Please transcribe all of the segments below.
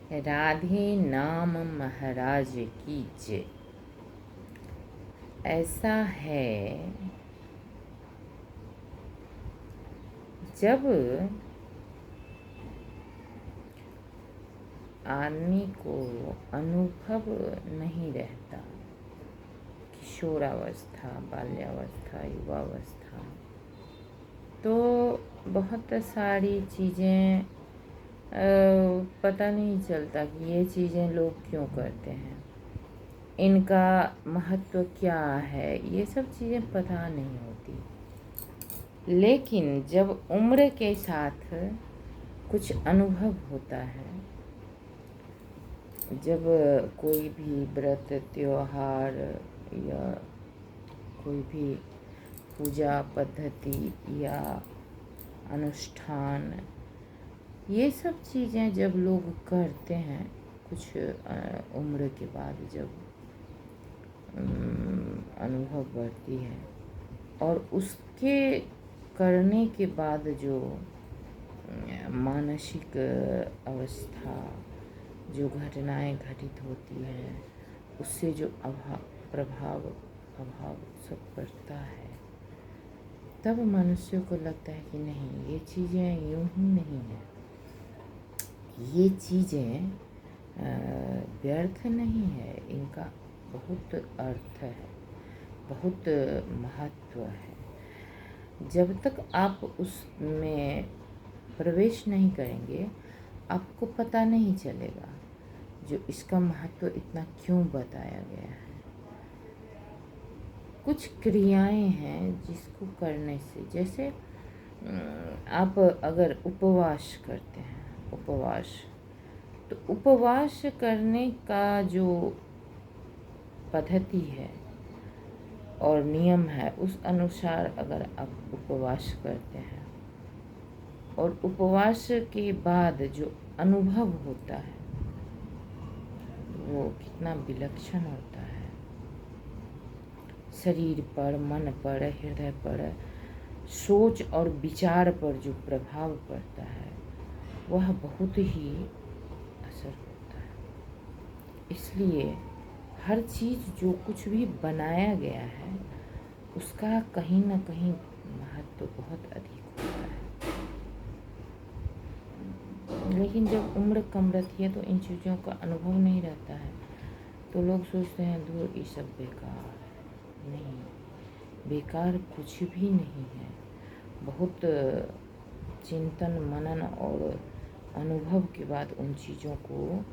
राधे नाम महाराज की जय। ऐसा है, जब आदमी को अनुभव नहीं रहता, किशोरावस्था, बाल्यावस्था, युवावस्था, तो बहुत सारी चीज़ें पता नहीं चलता कि ये चीज़ें लोग क्यों करते हैं, इनका महत्व क्या है, ये सब चीज़ें पता नहीं होती। लेकिन जब उम्र के साथ कुछ अनुभव होता है, जब कोई भी व्रत, त्योहार या कोई भी पूजा पद्धति या अनुष्ठान, ये सब चीज़ें जब लोग करते हैं कुछ उम्र के बाद, जब अनुभव बढ़ती है, और उसके करने के बाद जो मानसिक अवस्था, जो घटनाएं घटित होती हैं, उससे जो प्रभाव सब पड़ता है, तब मनुष्य को लगता है कि नहीं, ये चीज़ें यूं ही नहीं है, ये चीज़ें व्यर्थ नहीं है, इनका बहुत अर्थ है, बहुत महत्व है। जब तक आप उसमें प्रवेश नहीं करेंगे, आपको पता नहीं चलेगा जो इसका महत्व इतना क्यों बताया गया है। कुछ क्रियाएं हैं जिसको करने से, जैसे आप अगर उपवास करते हैं, तो उपवास करने का जो पद्धति है और नियम है, उस अनुसार अगर आप उपवास करते हैं, और उपवास के बाद जो अनुभव होता है वो कितना विलक्षण होता है। शरीर पर, मन पर, हृदय पर, सोच और विचार पर जो प्रभाव पड़ता है, वह बहुत ही असर होता है। इसलिए हर चीज़, जो कुछ भी बनाया गया है, उसका कहीं ना कहीं महत्व बहुत अधिक होता है। लेकिन जब उम्र कम रहती है तो इन चीज़ों का अनुभव नहीं रहता है, तो लोग सोचते हैं दूर, ये सब बेकार है। नहीं, बेकार कुछ भी नहीं है। बहुत चिंतन, मनन और अनुभव के बाद उन चीज़ों को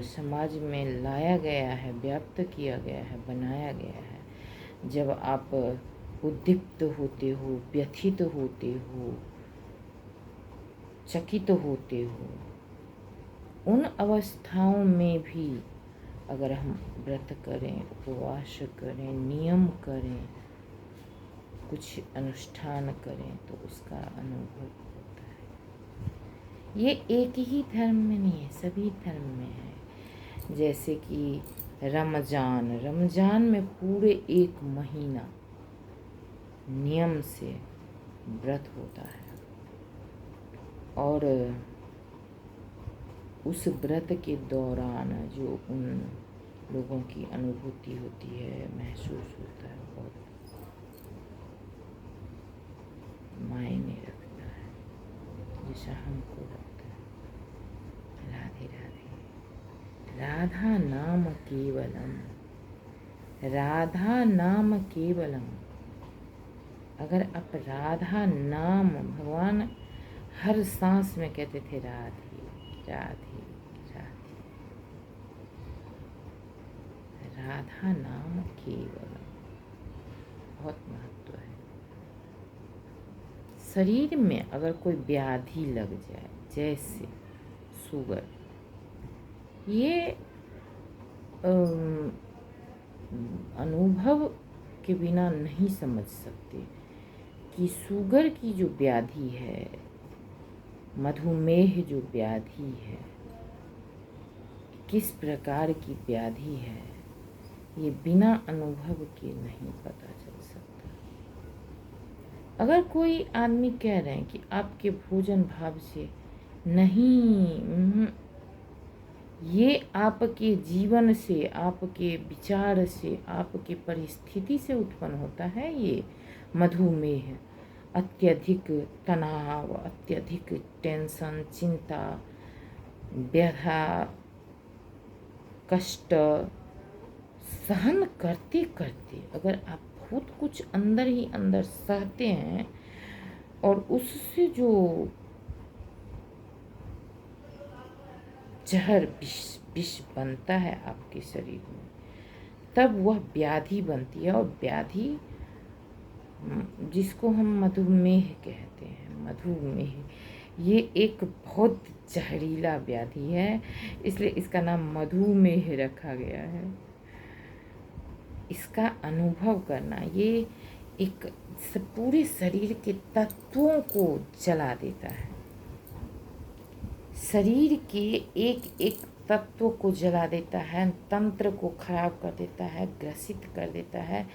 समाज में लाया गया है, व्याप्त किया गया है, बनाया गया है। जब आप उद्दीप्त होते हो, व्यथित होते हो, चकित होते हो, उन अवस्थाओं में भी अगर हम व्रत करें, उपवास करें, नियम करें, कुछ अनुष्ठान करें, तो उसका अनुभव होता है। ये एक ही धर्म में नहीं है, सभी धर्म में है। जैसे कि रमजान में पूरे 1 महीना नियम से व्रत होता है, और उस व्रत के दौरान जो उन लोगों की अनुभूति होती है, महसूस होता है, बहुत मायने रखता है, जैसा हमको लगता है। राधे राधे। राधा नाम केवलम, राधा नाम केवलम। अगर आप राधा नाम, भगवान हर सांस में कहते थे राधे राधे राधे। राधा नाम केवलम बहुत महत्व है। शरीर में अगर कोई व्याधि लग जाए, जैसे शुगर, ये अनुभव के बिना नहीं समझ सकते कि शुगर की जो व्याधि है, मधुमेह जो व्याधि है, किस प्रकार की व्याधि है, ये बिना अनुभव के नहीं पता चल सकता। अगर कोई आदमी कह रहे हैं कि आपके भोजन भाव से नहीं, ये आपके जीवन से, आपके विचार से, आपके परिस्थिति से उत्पन्न होता है। ये मधुमेह अत्यधिक तनाव, अत्यधिक टेंशन, चिंता, व्यथा, कष्ट सहन करते करते अगर आप बहुत कुछ अंदर ही अंदर सहते हैं और उससे जो जहर विष बनता है आपके शरीर में, तब वह व्याधि बनती है। और व्याधि जिसको हम मधुमेह कहते हैं, मधुमेह ये एक बहुत जहरीला व्याधि है, इसलिए इसका नाम मधुमेह रखा गया है। इसका अनुभव करना ये एक पूरे शरीर के तत्वों को जला देता है, शरीर के एक एक तत्व को जला देता है, तंत्र को खराब कर देता है, ग्रसित कर देता है,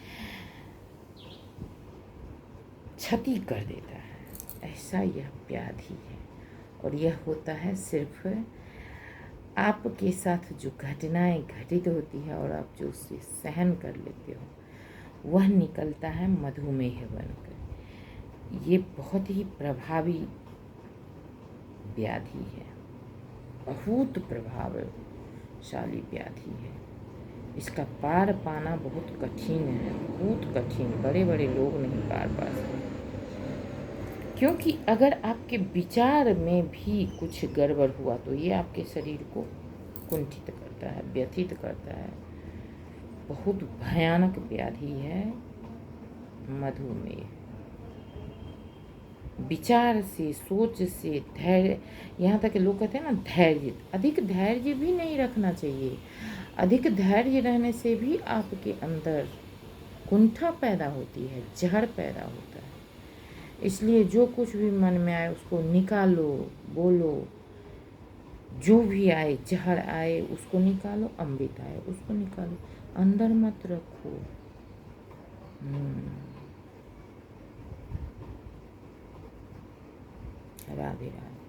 क्षति कर देता है। ऐसा यह व्याधि है। और यह होता है सिर्फ आपके साथ जो घटनाएं घटित होती है और आप जो उससे सहन कर लेते हो, वह निकलता है मधुमेह बनकर। ये बहुत ही प्रभावी व्याधि है, बहुत प्रभावशाली व्याधि है। इसका पार पाना बहुत कठिन है, बहुत कठिन। बड़े बड़े लोग नहीं पार पा सकते, क्योंकि अगर आपके विचार में भी कुछ गड़बड़ हुआ तो ये आपके शरीर को कुंठित करता है, व्यथित करता है। बहुत भयानक व्याधि है मधुमेह। विचार से, सोच से, धैर्य, यहाँ तक लोग कहते हैं ना धैर्य, अधिक धैर्य भी नहीं रखना चाहिए। अधिक धैर्य रहने से भी आपके अंदर कुंठा पैदा होती है, जहर पैदा होता है। इसलिए जो कुछ भी मन में आए उसको निकालो, बोलो। जो भी आए, जहर आए उसको निकालो, अमृत आए उसको निकालो, अंदर मत रखो। राधे राधे।